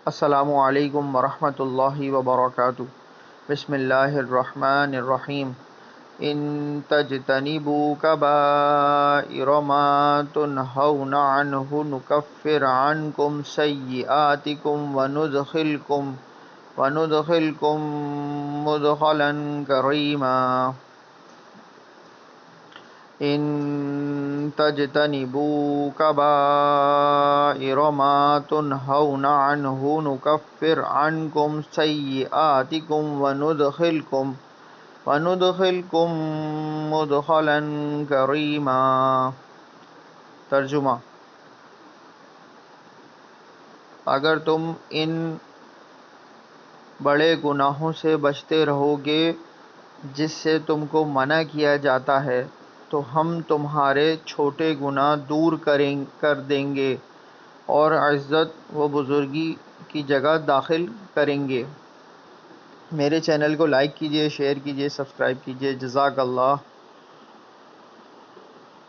السلام علیکم ورحمۃ اللہ وبرکاتہ۔ بسم اللہ الرحمن الرحیم۔ ان تجتنبوا کبائر ما تنہون عنہ نکفر عنکم سیئاتکم وندخلکم مدخلا کریما۔ ان تجتنبوا کبائر ما تنہون عنہ نکفر عنکم سیئاتکم وندخلکم مدخلا کریما۔ ترجمہ: اگر تم ان بڑے گناہوں سے بچتے رہو گے جس سے تم کو منع کیا جاتا ہے تو ہم تمہارے چھوٹے گناہ دور کر دیں گے اور عزت و بزرگی کی جگہ داخل کریں گے۔ میرے چینل کو لائک کیجئے، شیئر کیجئے، سبسکرائب کیجئے۔ جزاک اللہ۔